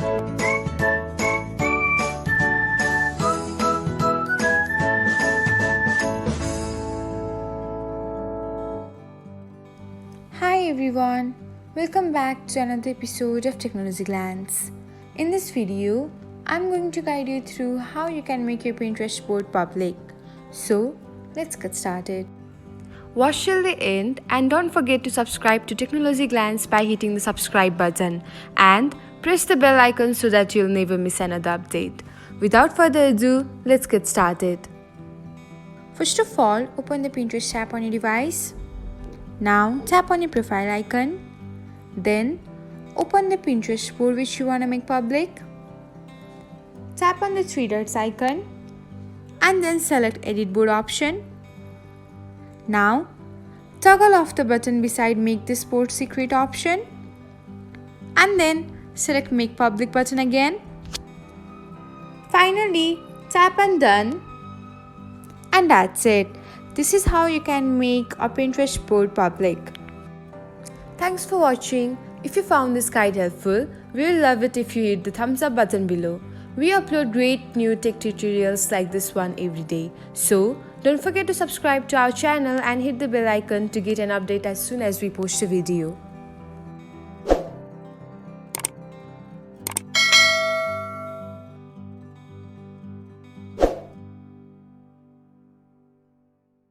Hi everyone, welcome back to another episode of Technologyglance. In this video, I'm going to guide you through how you can make your Pinterest board public. So, let's get started. Watch till the end and don't forget to subscribe to Technologyglance by hitting the subscribe button and press the bell icon so that you'll never miss another update. Without further ado, let's get started. First of all, open the Pinterest app on your device. Now tap on your profile icon. Then open the Pinterest board which you want to make public. Tap on the three dots icon and then select edit board option. Now toggle off the button beside make this board secret option and then select make public button again. Finally tap on done, and that's it. This is how you can make a Pinterest board public. Thanks for watching. If you found this guide helpful, we will love it if you hit the thumbs up button below. We upload great new tech tutorials like this one every day. So, don't forget to subscribe to our channel and hit the bell icon to get an update as soon as we post a video.